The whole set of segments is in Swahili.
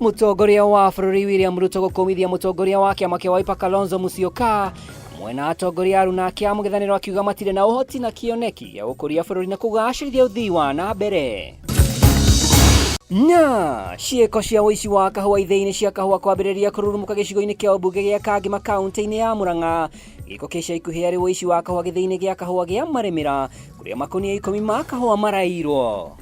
Mutongoria wa bũrũri William Ruto gũkũmithia mutongoria wa kĩama kĩa Wiper Kalonzo Musyoka mwena atongoria aruna kĩa mũng'ethanĩro akiuga matirĩ na ũhoti na kĩoneki ya gũkũria bũrũri na kũgacĩrithia ũthii wa na mbere. Ciĩko cia ũici wa kahũa ithĩ-inĩ cia kahũa kwambĩrĩria kũrurumũka gĩcigo-inĩ kĩa ũmbunge gĩa Kangema kaunti-inĩ ya Murang'a. Gĩko kĩca ikuhĩ harĩ ũici wa kahũa gĩthĩ-inĩ gĩa kahũa gĩa Marĩmĩra kũrĩa makũnia 10 ma kahũa marairwo.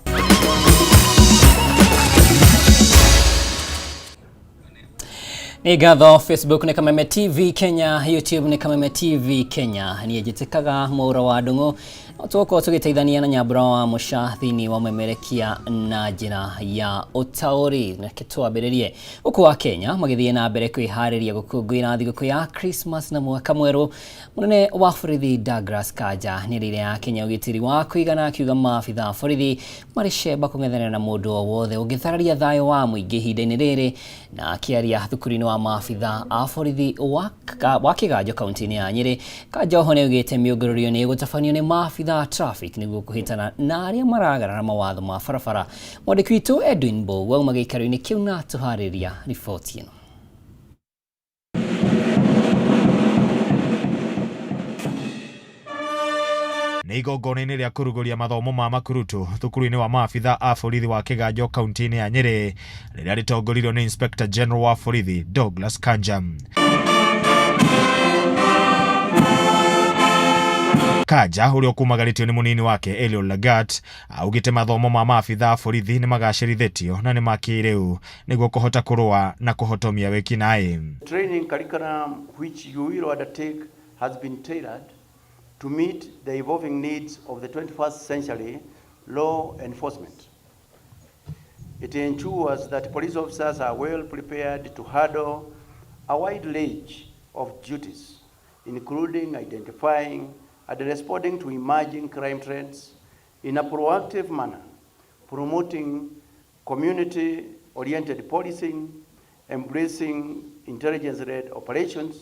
Ni gatho Facebook ni Kameme TV Kenya, YouTube ni Kameme TV Kenya. Ni ejitikaga mwaura wa ndungu otoko tugiteithania na nyambura wa musha thini wa memerekia na njira ya utauri na kitwambiririe uko wa Kenya magithie na mbere kwihariria gukungwira thigũkũ ya Christmas na mwaka mweru. Munene wa borithi Douglas Kanja ni rire ya Kenya ugitiri wa kuigana akiuga maabitha borithi maricemba kung'ethanĩra na mũndũ o wothe ũngĩthararia thayũ wa mũingĩ ihinda-inĩ rĩrĩ, na akiaria thukuru-inĩ wa maabitha a borithi wa Kĩganjo kaunti-inĩ ya Nyĩrĩ. Kanja oho nĩaugĩte mĩũngũrũrio nĩ gũtabanio nĩ maabitha traffic nĩguo kũhĩtana na arĩa maragarara mawatho ma barabara. Mwandĩki witũ Edwin Bow wauma gĩikaro-inĩ kĩu na tũharĩria riboti ĩno. Nĩ igongona-inĩ rĩa kũrugũria mathomo ma makurutu thukuru-inĩ wa maabitha a borithi wa Kĩganjo kaunti-inĩ ya Nyĩrĩ rĩrĩa rĩtongoririo nĩ Inspector General wa borithi Douglas Kanja. Kanja ũrĩa ũkumagaritio nĩ mũnini wake Eliud Lagat augĩte mathomo ma maabitha a borithi nĩ magacĩrithĩtio na nĩ makĩrĩu nĩguo kũhota kũrũa na kũhotomia wĩkinaĩ. Training curriculum which you will undertake has been tailored to meet the evolving needs of the 21st century law enforcement. It ensures that police officers are well prepared to handle a wide range of duties, including identifying and responding to emerging crime trends in a proactive manner, promoting community-oriented policing, embracing intelligence-led operations.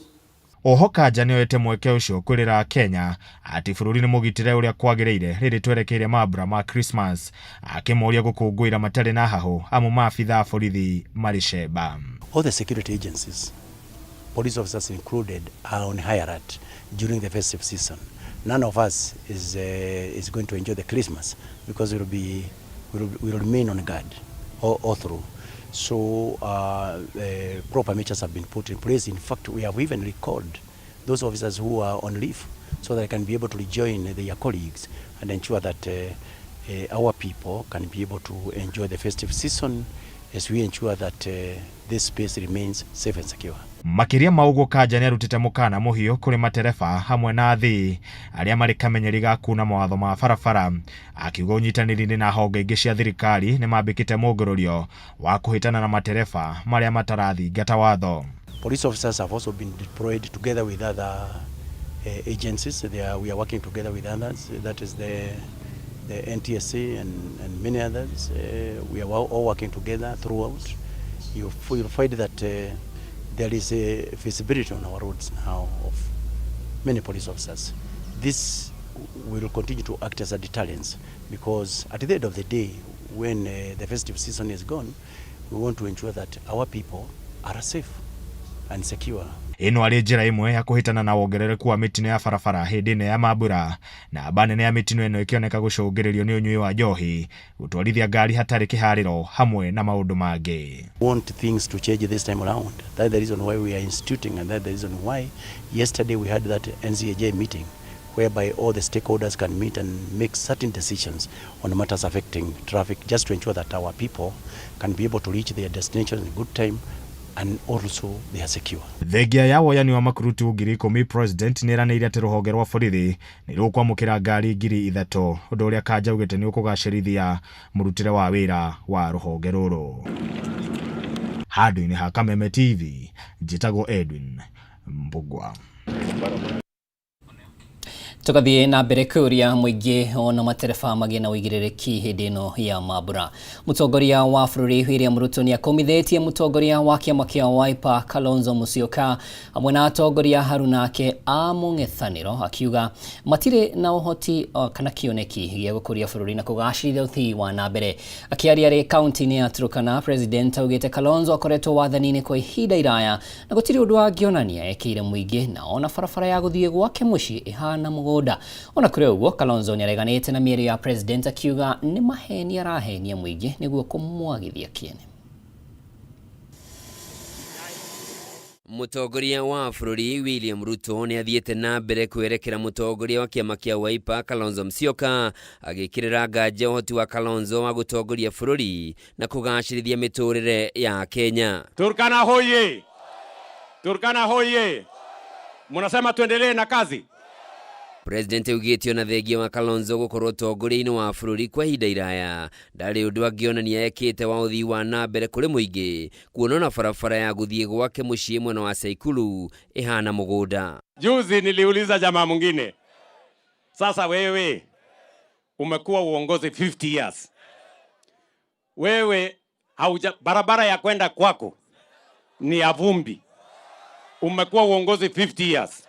Oho Kanja nĩoete mweke ũcio kwĩrĩra Kenya atĩ bũrũri nĩ mũgitĩre ũrĩa kwagĩrĩire rĩrĩ twerekeire mambura ma Christmas, akĩmoria gũkũngũĩra matarĩ na hahũ amu maabitha a borithi maricemba. All the security agencies, police officers included, are on high alert during the festive season. None of us is going to enjoy the Christmas because we'll remain on guard all through. So proper measures have been put in place. In fact, we have even recalled those officers who are on leave so that they can be able to rejoin their colleagues and ensure that our people can be able to enjoy the festive season as we ensure that this space remains safe and secure. Makiria maugo Kanja nĩarutĩte mũkana mũhiũ kũrĩ matereba hamwe na athii arĩa marĩ kamenyeri ga kuna mawatho ma barabara, akiuga ũnyitanĩri na honge ingĩ cia thirikari nĩ mambĩkĩte mũngũrũrio wa kũhĩtana na matereba marĩa matarathingata watho. Police officers have also been deployed together with other agencies. We are working together with others. That is the NTSA and many others. We are all working together throughout. You'll find that there is a visibility on our roads now of many police officers. This will continue to act as a deterrence because at the end of the day, when the festive season is gone, we want to ensure that our people are safe and secure. Ĩno arĩ njĩra ĩmwe ya kũhĩtana na wongerereku wa mĩtino ya barabara hĩndĩ-inĩ ya mambura, na nene ya mĩtino ĩno ĩkĩoneka gũcũngĩrĩrio nĩ ũnyui wa njohi, gũtwarithia ngari hatarĩ kĩharĩro hamwe na maũndũ mangĩ. We want things to change this time around. That's the reason why we are instituting, and that's the reason why yesterday we had that NCAJ meeting whereby all the stakeholders can meet and make certain decisions on matters affecting traffic just to ensure that our people can be able to reach their destination in good time and also they are secure. Thengia ya woyani wa makurutu 10,000 president nĩranĩire atĩ rũhonge rwa borithi nĩ rũkwamũkĩra ngari 3,000, ũndũ ũrĩa Kanja augĩte nĩ ũkũgacĩrithia mũrutĩre wa wĩra wa rũhonge rũrũ. Handũ-inĩ ha Kameme TV, njĩtagwo Edwin Mbugwa. Tukathie na mbere kuria muingi ona matereba magĩe na ũigĩrĩrĩki hĩndĩ ĩno ya mambura. Mũtongoria wa bũrũri William Ruto nĩ akomithitie mũtongoria wa kĩama kĩa Wiper Kalonzo Musyoka hamwe na atongoria harunake a mũng'ethanĩro akiuga matirĩ na ũhoti kana kĩoneki gĩa gũkũria bũrũri na kũgacĩrithia ũthii wa na mbere. Akĩaria arĩ kaunti-inĩ ya Turkana, President augĩte Kalonzo akoretwo wathani-inĩ kwa ihinda iraya na gũtirĩ ũndũ angĩonania ekĩire mũingĩ na ona barabara ya gũthiĩ gwake mũciĩ ĩhana mũgũnda. Ona kũrĩ ũguo, Kalonzo nĩareganĩte na mĩario ya President akiuga nĩ maheni arahenia mũingĩ nĩguo kũmwagithia kĩene. Mũtongoria wa bũrũri William Ruto nĩ athiĩte na mbere kwerekera mũtongoria wa kĩama kĩa Wiper Kalonzo Musyoka agĩkĩrĩra nganja ũhoti wa Kalonzo wa gũtongoria bũrũri na kũgacĩrithia mĩtũrĩre ya Kenya. Turkana hoye! Turkana hoye! Mnasema tuendelee na kazi? President augĩte ona thengia wa Kalonzo gũkorwo ũtongoria-inĩ wa bũrũri kwa ihinda iraya ndarĩ ũndũ angĩonania ekĩte wa ũthii wa na mbere kũrĩ mũingĩ, kuona na barabara ya gũthiĩ gwake mũciĩ mwena wa Saikulu ĩhana mũgũnda. Juzi niliuliza jamaa mwingine, sasa wewe umekuwa uongozi 50 years, wewe barabara ya kwenda kwako ni ya vumbi, umekuwa uongozi 50 years.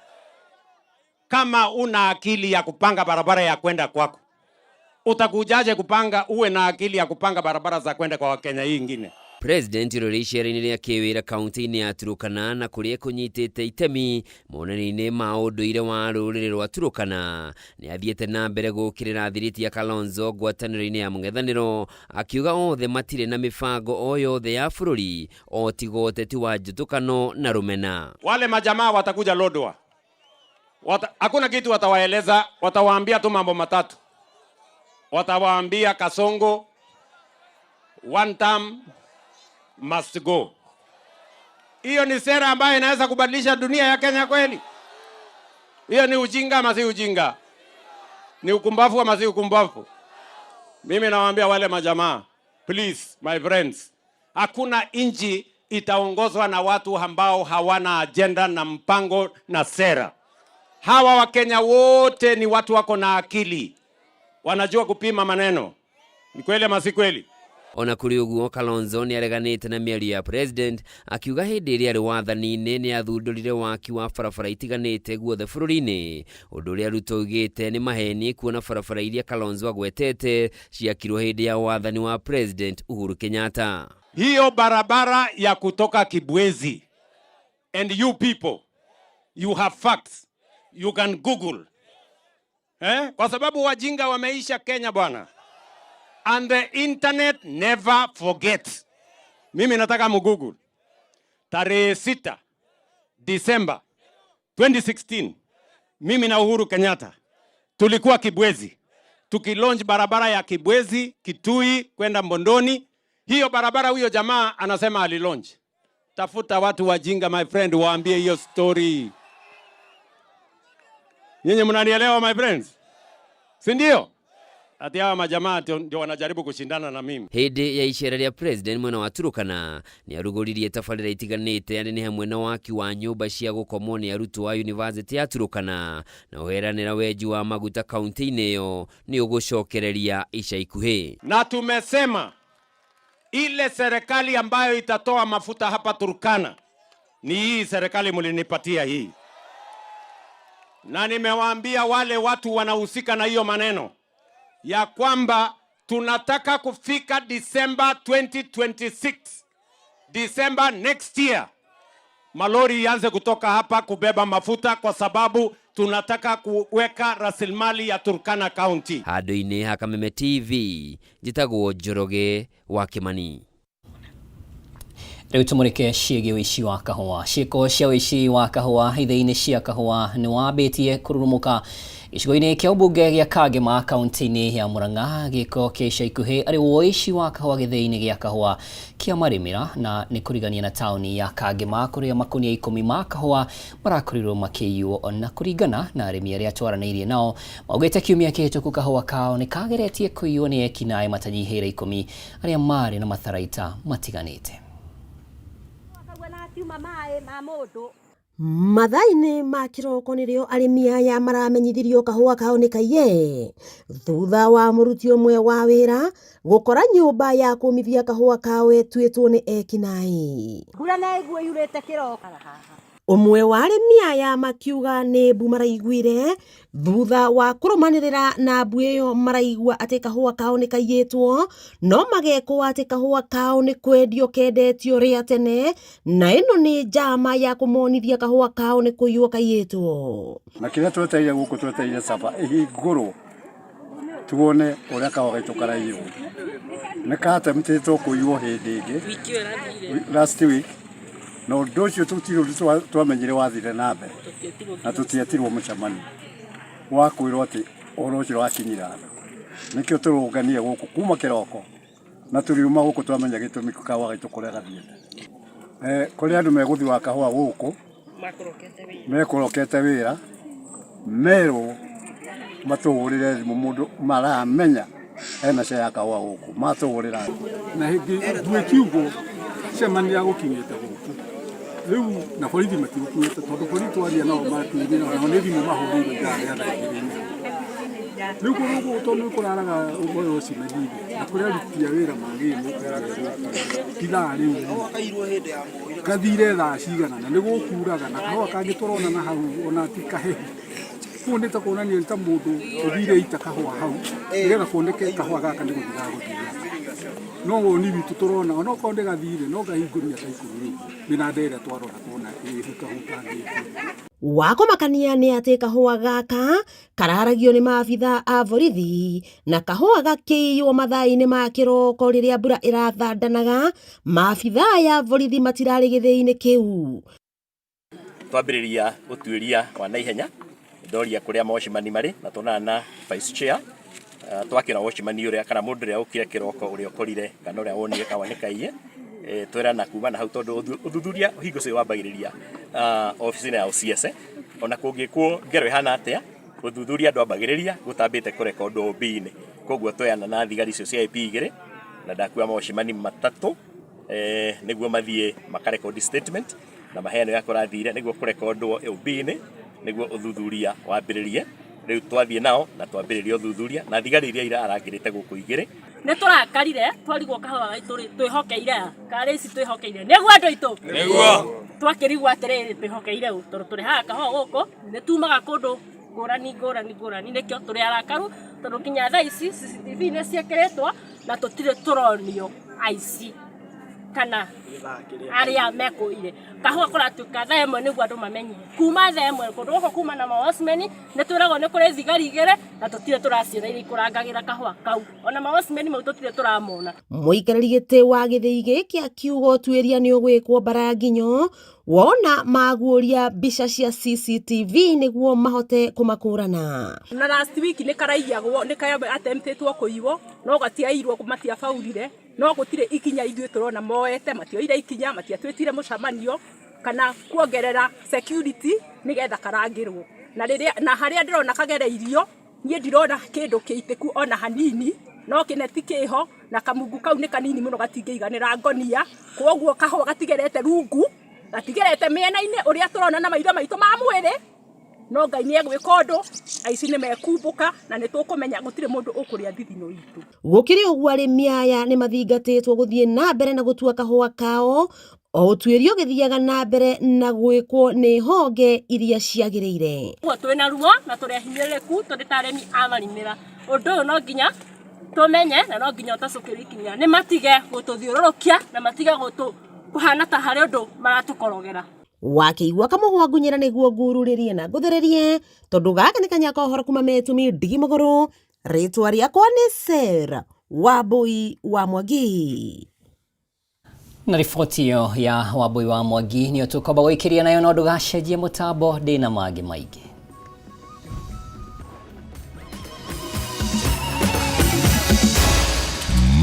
Kama una akili ya kupanga barabara ya kwenda kwako, utakujaje kupanga uwe na akili ya kupanga barabara za kwenda kwa Wakenya hii ingine? President rĩrĩ icera-inĩ rĩa kĩwĩra kaunti-inĩ ya Turkana na kũrĩa kũnyitĩte itemi monanio-inĩ ma ũndũire wa rũrĩrĩ rwa Turkana, nĩ athiĩte na mbere gũkĩrĩra thiriti ya Kalonzo ngwatanĩro-inĩ ya mũng'ethanĩro akiuga othe matirĩ na mĩbango o yothe ya bũrũri o tiga ũteti wa njũtũkano na rũmena. Wale majamaa watakuja Lodwar, hakuna kitu watawaeleza, watawaambia tu mambo matatu. Watawaambia Kasongo, one term must go. Hiyo ni sera ambayo inaweza kubadilisha dunia ya Kenya kweli? Hiyo ni ujinga ama si ujinga? Ni ukumbavu ama si ukumbavu? Mimi nawaambia wale majamaa, please my friends, hakuna nchi itaongozwa na watu ambao hawana agenda na mpango na sera. Hawa Wakenya wote ni watu wako na akili, wanajua kupima maneno. Ni kweli ama si kweli? Ona kũrĩ ũguo, Kalonzo nĩ areganĩte na mĩario ya President akiuga hĩndĩ ĩrĩa arĩ wathani-inĩ nĩ athundũrire waki wa barabara itiganĩte guothe bũrũri-inĩ, ũndũ ũrĩa Ruto augĩte nĩ maheni kuona barabara iria Kalonzo agwetete ciakirwo hĩndĩ ya wathani wa President Uhuru Kenyatta. Hiyo barabara ya kutoka Kibwezi, and you people, you have facts, you can Google. Kwa sababu wajinga wameisha Kenya bwana. And the internet never forgets. Mimi nataka Google. Tarehe 6 December 2016, mimi na Uhuru Kenyatta tulikuwa Kibwezi, tukilaunch barabara ya Kibwezi Kitui kwenda Mbondoni. Hiyo barabara huyo jamaa anasema alilaunch. Tafuta watu wajinga my friend, waambie hiyo story. Nyinyi mnanielewa my friends? Si ndio? Ati hawa majamaa ndio wanajaribu kushindana na mimi. Hĩndĩ ya icera rĩa President mwena wa Turkana nĩ arugũririe tabarĩra itiganĩte arĩ nĩ hamwe na waki wa nyũmba cia gũkomwo nĩ arutwo wa University ya Turkana na ũheranĩra wenji wa maguta kaunti-inĩ ĩyo nĩ ũgũcokereria ica ikuhĩ. Na tumesema ile serikali ambayo itatoa mafuta hapa Turkana ni hii serikali mlinipatia hii. Na nimewaambia wale watu wanahusika na hiyo maneno ya kwamba tunataka kufika December 2026, December next year, malori ianze kutoka hapa kubeba mafuta kwa sababu tunataka kuweka rasilimali ya Turkana County. Handũ-inĩ ha Kameme TV, njĩtagwo Njoroge wa Kimani. Rĩu tũmũrĩke ciĩgiĩ ũici wa kahũa. Ciĩko cia ũici wa kahũa ithĩ-inĩ cia kahũa nĩ wambĩtie kũrurumũka icigo-inĩ kĩa ũmbunge gĩa Kameme kaunti-inĩ ya Murang'a. Gĩko kĩa ica ikuhĩ arĩ ũici wa kahũa gĩthĩ-inĩ gĩa kahũa kĩa Marĩmĩra na nĩ kũrigania na taũni ya Kameme, kũrĩa makũnia 10 ma kahũa marakorirwo makĩiywo, na kũringana na arĩmi arĩa twaranĩirie nao maugĩte kiumia kĩhĩtũku kahũa kao nĩ kageretie kũiywo nĩ ekinaĩ matanyihĩire 10 arĩa marĩ na matharaita matiganĩte. Mathaini ma kiroko nirio arimi aya maramenyithirio kahua kao ni kaiye thutha wa muruti umwe wa wira gukora nyumba ya kumithia kahua kawe twitwo ni ekinai. Hura na igwe yurete kiroko. Umwe wa arimi aya makiuga ni mbu maraiguire thutha wa kurumanirira na mbu iyo maraigua ati kahua kao ni kaiyitwo no magekwo ati kahua kao ni kwendio kendetio ria tene na ino ni njama ya kumonithia kahua kao ni kuiywo kaiyitwo. Na kiria tweteire guku tweteire saba iguru tuone uria kahua gaitu karaiyo ni katemtitwo kuiywo hindi ingi last week no undu ucio tutiru twamenyire wathire na mbere na tutietirwo mucemani wa kwirwo ati oro ucio wakinyira nikio turunganie guku kuma kiroko na turiuma guku twamenya gitumi kahua gaitu kuria gathiete kuri andu meguthi wa kahua guku mekorokete wira meru matugurire mundu maramenya ena cia kahua guku matugurira na hingi duekiugo cemania gukinyete guku riu na borithi matigukuite tondu borithi twaria nao matwire na ne thimu mahurire ngari ya thairini riu kurugu tondu kuraraga ugoyo cimethire na kuria rutia wira magimu kila riu kathire thaa cigana na nigukuraga na kahua kangi turona na hau ona ti kahehu kuonete kuonania ta mundu uthire ita kahua hau nigetha kuoneke kahua gaka niguthira guthira no woni bitu turona no konde gathire no gahinguria kaikuru mina ndere twarora kuona ihuka hutangi wako makania ni ati kahua gaka kararagio ni maabitha a borithi na kahua gakiiywo mathaini ma kiroko riria mbura irathandanaga maabitha ya borithi matirari githii-ini kiu. Twambiriria utuiria wa naihenya ndoria kuria mawacimani mari na tunana na vice chair twakira wacimani uria kana mundu ria ukire kiroko uria ukorire kana uria wonire kawa ni kaiye twirana kuma na hau tondu uthuthuria hingo cio wambagiriria office-ini ya OCS ona kungikwo ngero ihana atia uthuthuria ndwambagiriria gutambite kurekondo OB-ini koguo tweyana na thigari cio cia IP igiri na ndakua mawacimani matatu niguo mathie makarekondi statement na maheano yakurathire niguo kurekondwo OB-ini niguo uthuthuria wambiririe riu twathie nao na twambiririe uthuthuria na thigari iria ira arangirite guku igiri ne turakarire twarigwo kahua gaitu twihokeire kare ici twihokeire niguo andu aitu niguo twakirigwo atiriri twihokeire tondu turi haha kahua guku ne tumaga kundu ngurani nikio turi arakaru tondu kinya thaa ici CCTV ne ciekeretwo na tutire turonio aici kana aria mekoire kahua kuratuka thaa imwe niguo andu mamenye kuma thaa imwe kundu guko kuma na mawasmeni ne twiragwo ni kuri thigari igere na tutire turaciona iri kurangagira kahua kau ona mawasmeni mau tutire turamona. Muikarari giti wa githii giki akiuga tuiria ni ugwikwo baranginyo wona maguria mbica cia CCTV niguo mahote kumakurana. Na last week ni karaiyagwo ni kayabe attemptedwo kuiwo no gatiairwo matia faurire no gutire ikinya ithuĩ turona moete matioire ikinya matiatwitire mucamanio kana kuongerera security nigetha karangirwo na riria na haria ndirona kagereirio nie ndirona kindu kiitiku ona hanini no kineti kiho na kamungu kau ni kanini muno gatingeiganira ngonia koguo kahua gatigerete rungu gatigerete miena-ini uria turona na maitho maitu ma mwiri no Ngai ni egwika undu aici ni mekumbuka na ni tukumenya gutire mundu ukuria thithino itu. Gukiri uguo arimi aya ni mathingatitwo guthie na mbere na gutua kahua kao o utwirio githiaga na mbere na gwikwo ni honge iria ciagiriire. Twina ruo na turi hinyiriku tundi ta arimi amarimira undu no nginya tumenye na no nginya utacukirikinya ni matige gututhiururukia na matige kuhana ta hari undu maratukorogera. Wakiigua kamuhwa ngunyira niguo ngururirie na nguthiririe tondu gaka ni kanya kohoro kuma metumi ndigi muguru ritwa riakwa ni Sera Wambui wa Mwangi. Na riboti iyo ya Wambui wa Mwangi niyo tukoba gwikiria nayo no ndugacenjie mutambo ndina mangi maingi.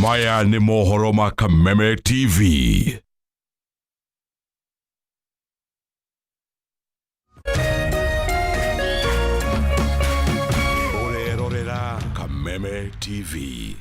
Maya ni mohoro ma Kameme TV. Kameme TV.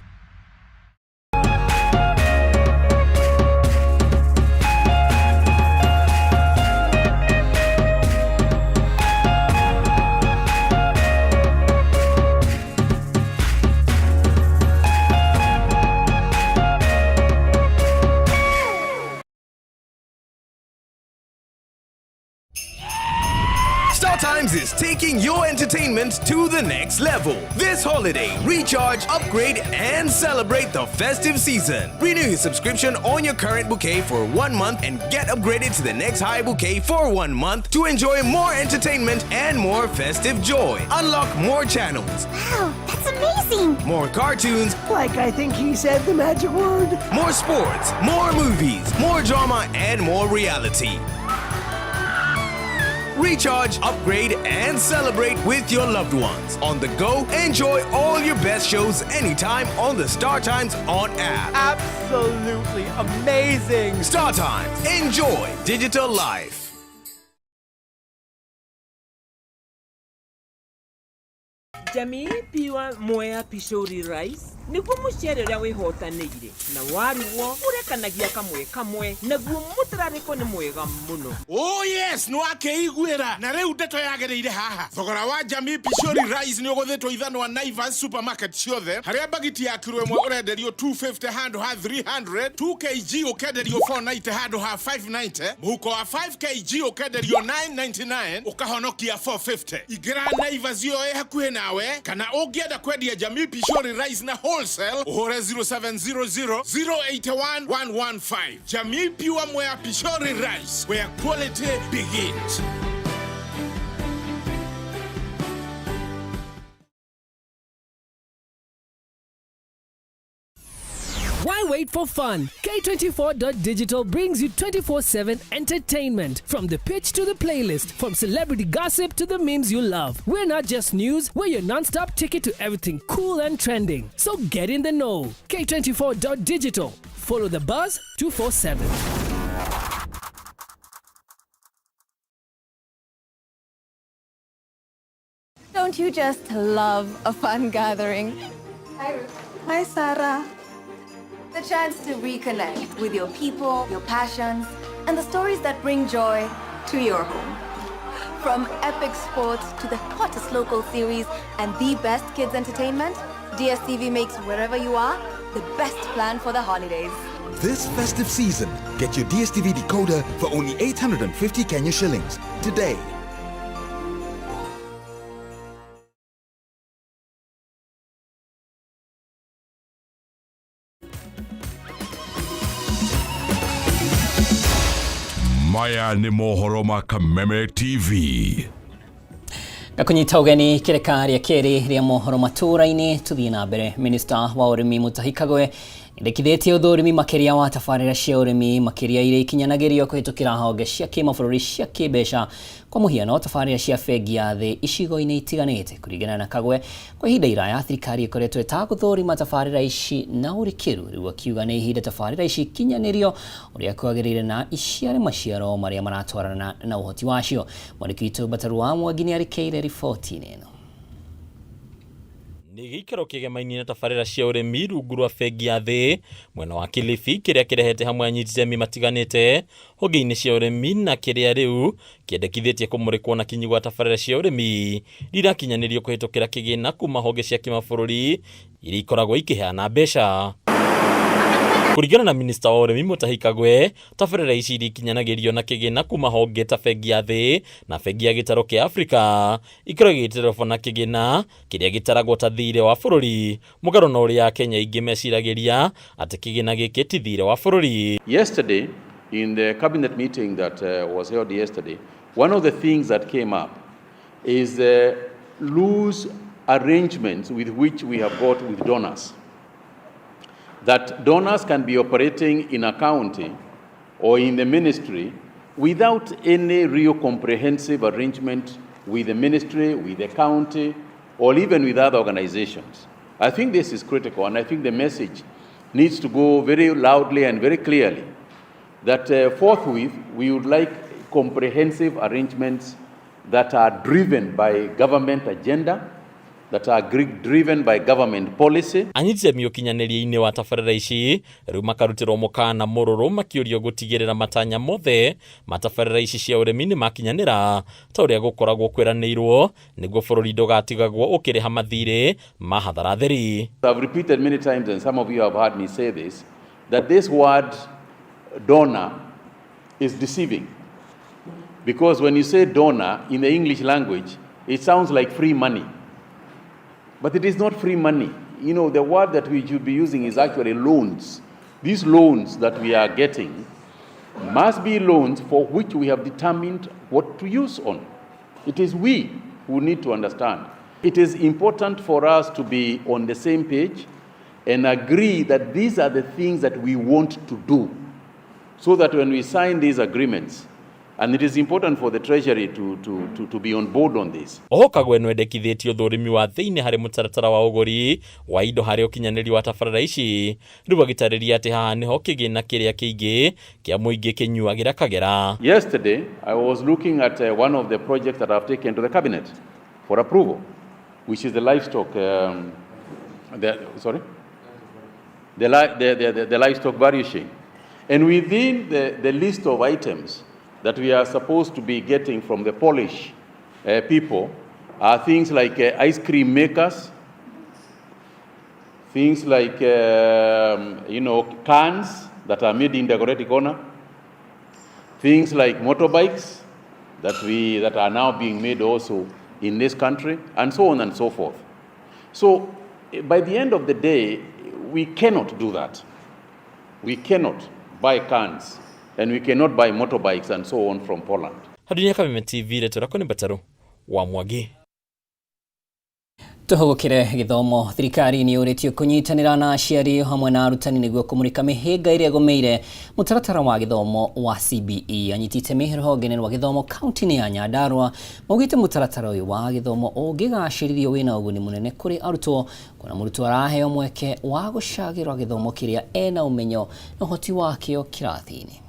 Times is taking your entertainment to the next level. This holiday, recharge, upgrade, and celebrate the festive season. Renew your subscription on your current bouquet for 1 month and get upgraded to the next high bouquet for 1 month to enjoy more entertainment and more festive joy. Unlock more channels. Wow, that's amazing! More cartoons. Like I think he said the magic word. More sports, more movies, more drama, and more reality. Recharge, upgrade, and celebrate with your loved ones. On the go, enjoy all your best shows anytime on the Star Times On app. Absolutely amazing. Star Times, enjoy digital life. Jamii piwa moya pishori rice niguo mucere uria wihotanire na waruo urekanagia kamwe naguo mutarariko ni mwega muno. Oh yes, no akeiguira na riu ndeto yagereire haha. Thogora wa Jamii pishori rice ni uguthetwo ithano wa Naivas supermarket ciothe haria bagiti ya kiro imwe urenderio 250 handu ha 300, 2 kg ukenderio 490 handu ha 590, muhuko wa 5 kg ukenderio 999 ukahonokia 450. Igira Naivas yo hakuhe nawe kana ungienda kwendia Jamii pishori rice na wholesale uhure 0700 081 115. Jamii Pure Moya Pishori Rice, where quality begins. Why wait for fun? K24.digital brings you 24/7 entertainment. From the pitch to the playlist, from celebrity gossip to the memes you love. We're not just news, we're your non-stop ticket to everything cool and trending. So get in the know. K24.digital. Follow the buzz 247. Don't you just love a fun gathering? Hi, Sarah. The chance to reconnect with your people, your passions, and the stories that bring joy to your home. From epic sports to the hottest local series and the best kids entertainment, DSTV makes wherever you are the best plan for the holidays. This festive season, get your DSTV decoder for only 850 Kenya shillings today. Maya ni mohoro ma Kameme TV. Gakunyita ugeni kirekaria keri ria mohoro maturaini tuthie na mbere. Minister wa urimi Mutahikagwe ndekithitie uthurimi makiria wa tafarira cia urimi makiria ire ikinyanagirio kuhitukira honge cia kimabũrũri cia kibeca kwa muhiano tafarira cia bengi ya thi icigo-ini itiganite kuringana na Kagwe kwa ihinda iraya thirikari ikoretwo itaguthurima tafarira ici na urikiru riu akiuga ni ihinda tafarira ici kinyanirio uria kwagirire na iciare maciaro maria maratwarana na uhoti wacio. Mwandiki witu Bataru wa Mwagini arikeire riboti neno. Ni gikaro kigemaini na tafarira cia urimi rungu rwa bengi ya thi mwena wa Kilifi kiria kirehete hamwe anyitithemi matiganite honge-ini cia urimi na kiria riu kiendekithitie kumurikwo na kinyi gwa tafarira cia urimi rirakinyanirio kuhitukira kigina kuma honge cia kimabũrũri iria ikoragwo ikiheana mbeca. Kuringana na Minister wa urimi Mutahikagwe, tafarira ici ikinyanagirio na kigina kuma honge ta bengi ya thi na bengi ya gitaro kia Africa ikoragwo igiterefo na kigina kiria gitaragwo ta thire wa bũrũri mugaro na uria Kenya ingi meciragiria ati kigina giki ti thire wa bũrũri. Yesterday, in the cabinet meeting that was held yesterday, one of the things that came up is loose arrangements with which we have got with donors. That donors can be operating in a county or in the ministry without any real comprehensive arrangement with the ministry, with the county, or even with other organizations. I think this is critical, and I think the message needs to go very loudly and very clearly that forthwith we would like comprehensive arrangements that are driven by government agenda, that are driven by government policy. Anyitithemi ukinyanĩria-inĩ wa tafarĩra ici rĩu makarutirwo mũkana mũrũrũ makĩũrio gũtigĩrĩra matanya mothe matafarĩra ici cia ũrĩmi nĩ makinyanĩra ta ũrĩa gũkoragwo kwĩranĩirwo nĩguo bũrũri ndũgatigagwo ũkĩrĩha mathirĩ ma hathara theri. I've repeated many times, and some of you have heard me say this, that this word donor is deceiving. Because when you say donor in the English language, it sounds like free money. But it is not free money. You know, the word that we should be using is actually loans. These loans that we are getting must be loans for which we have determined what to use on. It is we who need to understand. It is important for us to be on the same page and agree that these are the things that we want to do, so that when we sign these agreements, and it is important for the Treasury to be on board on this. Ohokagwe nwendekithĩtio thũrĩmi wa thĩinĩ harĩ mũtaratara wa ũgũri wa indo harĩ ũkinyanĩri wa tabarĩra ici, rĩu agĩtarĩria atĩ haha nĩho kĩgĩna kĩrĩa kĩingĩ kĩa mũingĩ kĩnyuagĩra kagera. Yesterday, I was looking at one of the projects that I've taken to the cabinet for approval, which is the livestock, the livestock value chain. And within the list of items that we are supposed to be getting from the Polish people are things like ice cream makers, things like cans that are made in Dagoretti Corner, things like motorbikes that are now being made also in this country, and so on and so forth. So by the end of the day, we cannot do that. We cannot buy cans, and we cannot buy motorbikes and so on from Poland. Hadunia Kameme TV letorako ni Bataro wa Mwagi. Tuhugukire githomo thirikari ni uretio kunyitanira na aciari hamwe na arutani niguo kumurika mihinga iria gomeire mutaratara wa githomo wa CBE. Anyitite mihirhoge wa githomo county ya Nyandarua maugite mutaratara uyu wa githomo ungigacirithio wina uguni munene kuri arutwo, kuna murutwo araheo mweke wa gucagirwa githomo kiria ena umenyo na uhoti wakio kirathini.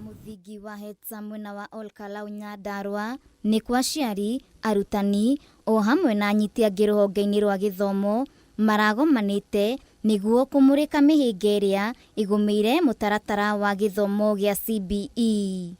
Muthingi wa Hetsa mwena wa Olkalau Nyandarua ni kwa aciari, arutani o hamwe na anyiti angĩ rũhonge-inĩ rwa gĩthomo maragomanĩte nĩguo kũmũrĩka mĩhĩnga ĩrĩa ĩgũmĩire mũtaratara wa gĩthomo gĩa CBE.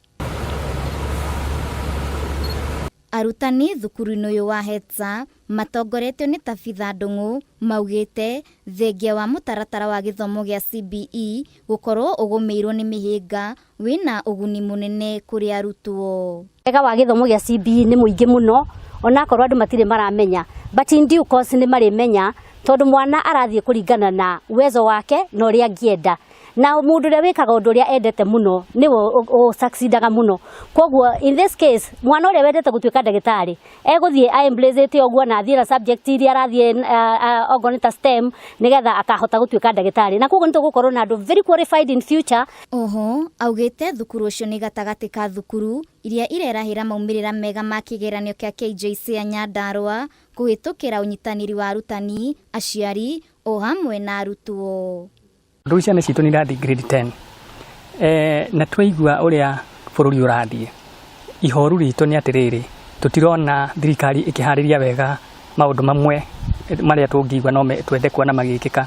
Arutani thukuru-inĩ ũyũ wa Hetsa matongoretio nĩ Tabitha Ndung'u maugĩte thengia wa mũtaratara wa gĩthomo gĩa CBE gũkorwo ũgũmĩirwo nĩ mĩhĩnga wĩna ũguni mũnene kũrĩ arutwo. Wega wa gĩthomo gĩa CBE nĩ mũingĩ mũno, onakorwo andũ matirĩ maramenya, but in due course nĩ marimenya tondũ mwana arathiĩ kũringana na uwezo wake na ũrĩa angĩenda. Na mũndũ ũrĩa wĩkaga ũndũ ũrĩa endete mũno nĩwe succeedaga mũno. Koguo in this case mwana ũrĩa wendete gũtuĩka ndagĩtarĩ egũthiĩ aembrace ũguo na athiĩ na subject iria arathiĩ okorwo nĩ ta STEM nĩgetha akahota gũtuĩka ndagĩtarĩ. Na koguo nĩtũgũkorwo na andũ very qualified in future. Oho augĩte thukuru ũcio nĩ gatagatĩ ka thukuru iria irerahĩra maumĩrĩra mega ma kĩgeranio kĩa KJC ya Nyandarua kũhĩtũkĩra ũnyitanĩri wa arutani, aciari o hamwe na arutwo. Rũi ciana citũ nĩ irathiĩ grade 10 na twaigua ũrĩa bũrũri ũrathiĩ. Ihoru ritũ nĩ atĩrĩrĩ, tũtirona thirikari ĩkĩharĩria wega maũndũ mamwe marĩa tũngĩigua no twende kuona magĩkĩka.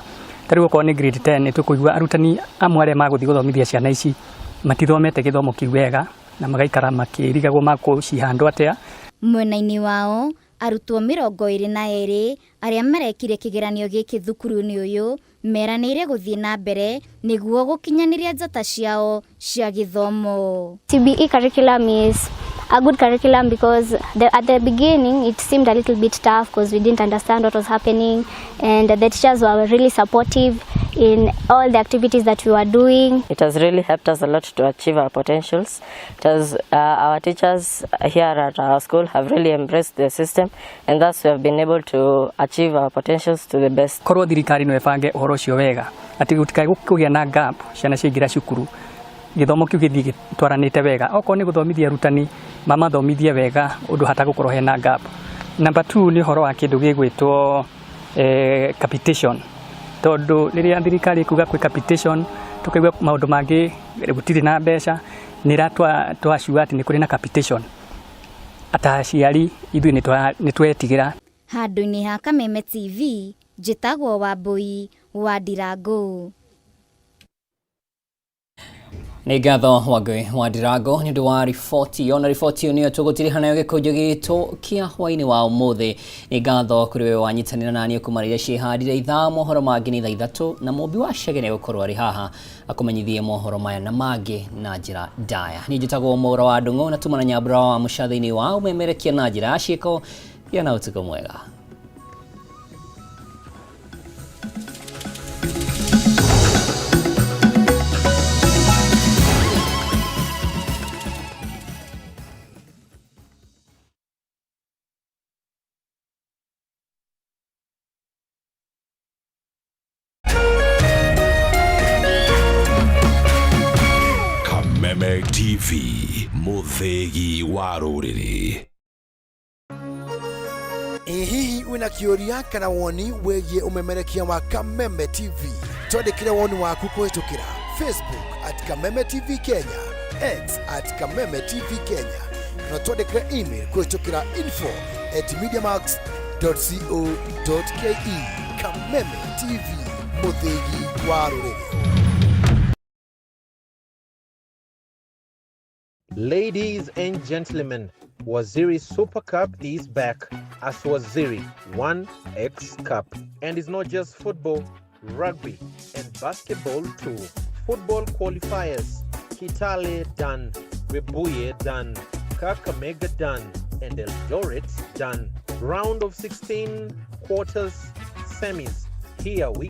Tarĩu okorwo nĩ grade 10 tũkũigua arutani amwe arĩa magũthiĩ gũthomithia ciana ici matithomete gĩthomo kĩu wega na magaikara makĩrigagwo makũcihandwo atĩa. Mwena-inĩ wao arutwo 22 arĩa marekire kĩgeranio gĩkĩ thukuru-inĩ ũyũ meranĩire gũthiĩ na mbere nĩguo gũkinyanĩria njata ciao cia gĩthomo. CBE curriculum is a good curriculum because at the beginning it seemed a little bit tough because we didn't understand what was happening, and the teachers were really supportive in all the activities that we were doing. It has really helped us a lot to achieve our potentials. Because our teachers here at our school have really embraced the system, and thus we have been able to achieve our potentials to the best. Korwo thirikari no ebange ũhoro ũcio wega atĩ gũtikae kũgĩa na gap ciana ciaingĩra cukuru, gĩthomo kĩu gĩthiĩ gĩtwaranĩte wega. Okorwo nĩ gũthomithia arutani mamathomithie wega ũndũ hatagũkorwo hena gap. Number 2 nĩ ũhoro wa kĩndũ gĩgwĩtwo capitation. Tondũ rĩrĩa thirikari kuga kwĩ capitation tukaigua maũndũ mangĩ gũtirĩ na mbeca nĩra twacua atĩ nĩ kũrĩ na capitation. Ataciari ithuĩ nĩ twetigĩra. Handũ-inĩ ha Kameme TV njĩtagwo Wambui wa Ndirango. Nĩ ngatho Wangui wa Ndirango nĩ ũndũ wa riboti ona riboti nĩyo tũgũtiriha nayo gĩkũnjũ gitũ kĩa hwainĩ wa ũmũthĩ. Nĩ ngatho kũrĩ we wanyitanĩra naniĩ kuma rĩrĩa ciĩhandire ithaa mohoro mangĩ nĩ thaa ithatũ na mũmbi wa Chege nĩ gũkorwo arĩ haha akũmenyithie mohoro maya na mangĩ na njĩra ndaya. Niĩ njĩtagwo Mwaura wa Ndung'u na tuma na nyambura wa mũca thĩinĩ wa ũmemerekia na njĩra ya ciĩko. Gĩa na ũtukũ mwega. Kameme TV, muthegi wa rũrĩrĩ. Hihi wina kĩũria kana woni wĩgiĩ ũmemerekia wa Kameme TV? Twandĩkĩre woni waku kũhĩtũkĩra Facebook @Kameme TV Kenya, X @Kameme TV Kenya, na twandĩkĩre email kũhĩtũkĩra info@mediamax.co.ke. Kameme TV, muthegi wa rũrĩrĩ. Ladies and gentlemen, Waziri Super Cup is back as Waziri 1X Cup. And it's not just football, rugby and basketball too. Football qualifiers, Kitale done, Webuye done, Kakamega done, and Eldoret done. Round of 16, quarters, semis. Here we